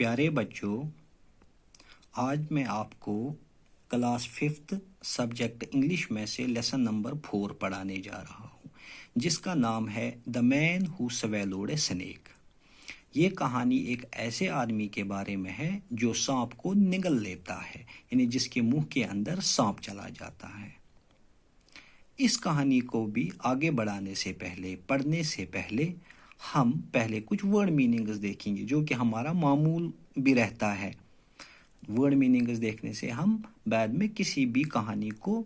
پیارے بچوں، آج میں آپ کو کلاس 5 سبجیکٹ انگلش میں سے لیسن نمبر 4 پڑھانے جا رہا ہوں، جس کا نام ہے دا مین ہو سویلوڈ اے سنیک۔ یہ کہانی ایک ایسے آدمی کے بارے میں ہے جو سانپ کو نگل لیتا ہے، یعنی جس کے منہ کے اندر سانپ چلا جاتا ہے۔ اس کہانی کو بھی آگے بڑھانے سے پہلے، پڑھنے سے پہلے، ہم پہلے کچھ ورڈ میننگز دیکھیں گے، جو کہ ہمارا معمول بھی رہتا ہے۔ ورڈ میننگز دیکھنے سے ہم بعد میں کسی بھی کہانی کو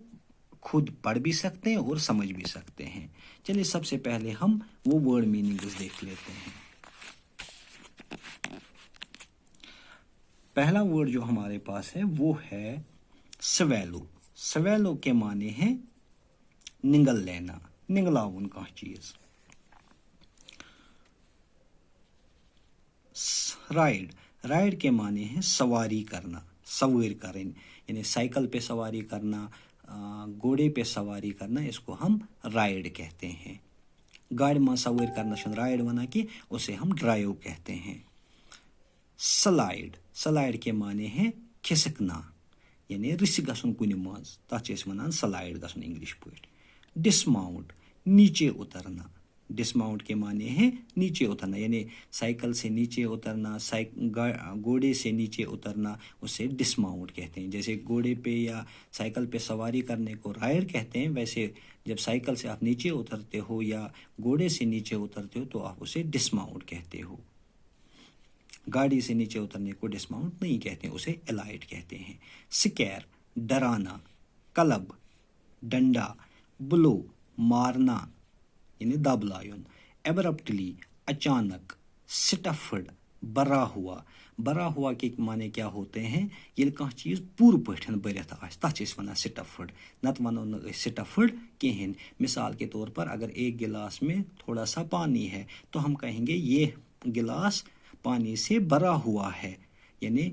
خود پڑھ بھی سکتے ہیں اور سمجھ بھی سکتے ہیں۔ چلیے سب سے پہلے ہم وہ ورڈ میننگز دیکھ لیتے ہیں۔ پہلا ورڈ جو ہمارے پاس ہے وہ ہے سویلو۔ سویلو کے معنی ہے نگل لینا، نگلاون کا چیز۔ رائڈ، رائڈ کے معنی ہے سواری کرنا، سویر کریں، یعنی سائیکل پہ سواری کرنا، گھوڑے پہ سواری کرنا، اس کو ہم رائڈ کہتے ہیں۔ گاڑی میں سویر کرنا چھن رائڈ ونا کہ اسے ہم ڈرائیو کہتے ہیں۔ سلائڈ، سلائڈ کے معنی ہے کھسکنا، یعنی رس گژھن کُنہِ منٛز، تتھ چھِ أسۍ وَنان سلائڈ گژھن انگلش پٲٹھۍ۔ ڈسماؤنٹ، نیچے اترنا، ڈسماؤنٹ کے معنی ہے نیچے اترنا، یعنی سائیکل سے نیچے اترنا، گھوڑے سے نیچے اترنا، اسے ڈسماؤنٹ کہتے ہیں۔ جیسے گھوڑے پہ یا سائیکل پہ سواری کرنے کو رائڈ کہتے ہیں، ویسے جب سائیکل سے آپ نیچے اترتے ہو یا گھوڑے سے نیچے اترتے ہو تو آپ اسے ڈسماؤنٹ کہتے ہو۔ گاڑی سے نیچے اترنے کو ڈسماؤنٹ نہیں کہتے ہیں، اسے الائٹ کہتے ہیں۔ سکیر، ڈرانا، کلب، ڈنڈا، بلو، مارنا، یعنی دبلایون۔ ایبرپٹلی، اچانک۔ سٹفڈ، برا ہوا۔ برا ہوا کے معنی کیا ہوتے ہیں؟ ییٚلہِ کانٛہہ چیٖز پوٗرٕ پٲٹھۍ بٔرِتھ آسہِ، تَتھ چھِ أسۍ وَنان سٹفڈ، نتہٕ وَنو نہٕ أسۍ سٹفڈ کِہیٖنۍ۔ مثال کے طور پر اگر ایک گلاس میں تھوڑا سا پانی ہے تو ہم کہیں گے یہ گلاس پانی سے بھرا ہوا ہے، یعنی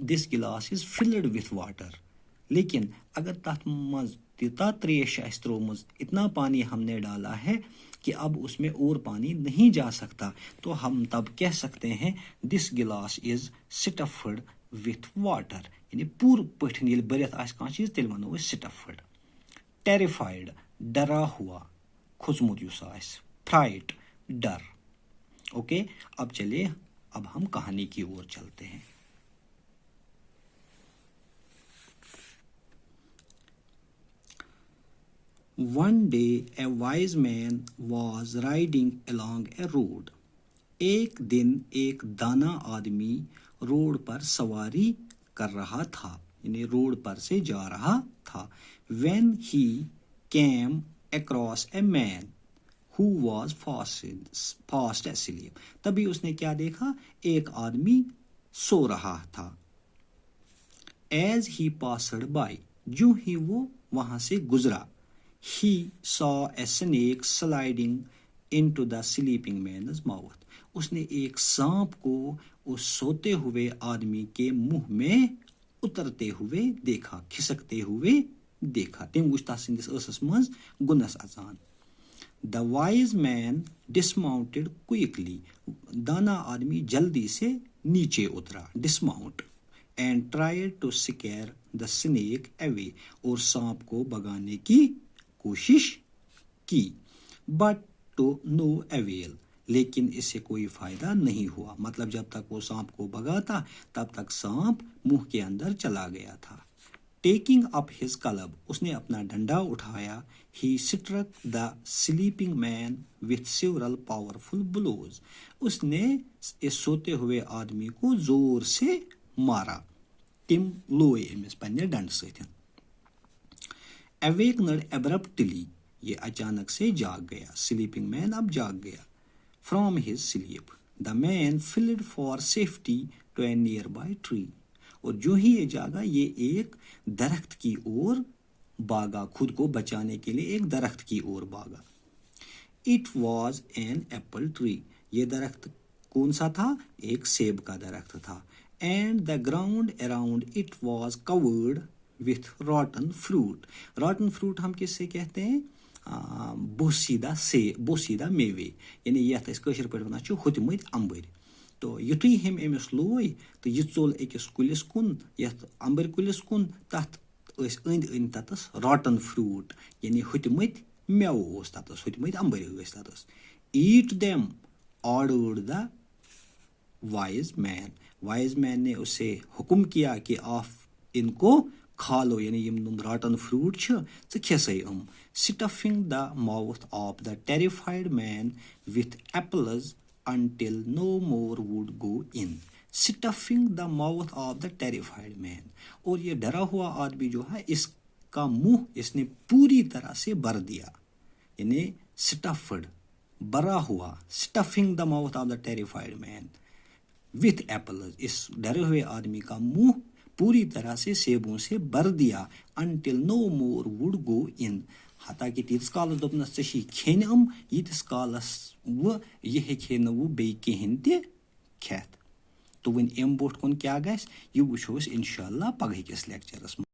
this glass is filled with water. لیکن اگر تتھ منٛز تیوٗتاہ تریش آسہِ ترومٕژ، اتنا پانی ہم نے ڈالا ہے کہ اب اس میں اور پانی نہیں جا سکتا، تو ہم تب کہہ سکتے ہیں دس گلاس از سٹفڈ وتھ واٹر، یعنی پورٕ پٲٹھۍ ییٚلہِ بٔرِتھ آسہِ کانٛہہ چیٖز تیٚلہِ وَنو أسۍ سٹفڈ۔ ٹیریفائڈ، ڈرا ہوا، کھوژمُت یُس آسہِ۔ فرائٹ، ڈر۔ اوکے، اب چلیے اب ہم کہانی کی اور چلتے ہیں۔ One day a wise man was riding along a road. ایک دن ایک دانا آدمی روڈ پر سواری کر رہا تھا، یعنی روڈ پر سے جا رہا تھا۔ When he came across a man who was fast asleep. تبھی اس نے کیا دیکھا؟ ایک آدمی سو رہا تھا۔ As he passed by. جو ہی وہ وہاں سے گزرا، he saw a snake sliding into the sleeping man's mouth. اس نے ایک سانپ کو اس سوتے ہوئے آدمی کے منہ میں اترتے ہوئے دیکھا، کھسکتے ہوئے دیکھا۔ تم وچھ تس سندس ٲسس منٛز گُنس اژان۔ The wise man dismounted quickly. دانا آدمی جلدی سے نیچے اترا، dismount, and tried to scare the snake away. اور سانپ کو بھگانے کی کوشش کی، but to no avail. لیکن اس سے کوئی فائدہ نہیں ہوا، مطلب جب تک وہ سانپ کو بھگاتا تب تک سانپ منہ کے اندر چلا گیا تھا۔ ٹیکنگ اپ ہز کلب، اس نے اپنا ڈنڈا اٹھایا۔ He struck the sleeping man with several powerful blows, اس نے اس سوتے ہوئے آدمی کو زور سے مارا، تم لوئے امس پننہِ ڈنڈ سۭتۍ۔ Awakened abruptly، یہ اچانک سے جاگ گیا، سلیپنگ مین اب جاگ گیا۔ From his sleep, the man fled for safety to a nearby tree. اور جو ہی یہ جاگا یہ ایک درخت کی اور بھاگا، خود کو بچانے کے لیے ایک درخت کی اور بھاگا۔ It was an apple tree. یہ درخت کون سا تھا؟ ایک سیب کا درخت تھا۔ And the ground around it was covered with rotten fruit. Rotten fruit ہم کس سے کہتے ہیں؟ بوسیدہ میوے، یعنی یتھ أسۍ کٲشِر پٲٹھۍ وَنان چھِ ہوٚتمٕتۍ اَمبٕرۍ۔ تو یُتھُے ہیٚمۍ أمِس لوے تہٕ یہِ ژوٚل أکِس کُلِس کُن یَتھ اَمبٕرۍ کُلِس کُن تَتھ ٲسۍ أنٛدۍ أنٛدۍ تَتَس راٹَن فرٛوٗٹ یعنی ہوٚتمٕتۍ مٮ۪وٕ اوس تَتَس ہوٚتمٕتۍ اَمبٕرۍ ٲسۍ تَتَس. Eat them ordered the wise man. Wise man نے اسے حکم کیا کہ آف ان کو کھالو یعنی یِم راٹن فروٹ چھِ ژٕ کھٮ۪سَے یِم. Stuffing the mouth of the terrified man with apples until no more would go in. Stuffing the mouth of the terrified man. اور یہ ڈرا ہوا آدمی جو ہے اس کا منہ اس نے پوری طرح سے بھر دیا یعنی سٹفڈ بھرا ہوا. Stuffing the mouth of the terrified man with apples. اس ڈرے ہوئے آدمی کا منہ پوری طرح سے سیبوں سے بھر دیا. Until no more would go in. حتیٰ کہ تیٖتِس کالس دوٚپنس ژےٚ چھی کھیٚنۍ ییٖتِس کالس یہِ ہیٚکہِ نہٕ بیٚیہِ کِہیٖنۍ تہِ کھٮ۪تھ. تو وۄنۍ اَمہِ برونٛٹھ کُن کیٛاہ گژھِ یہِ وٕچھو أسۍ اِنشاء اللہ پگہٕکِس لیکچرس منٛز.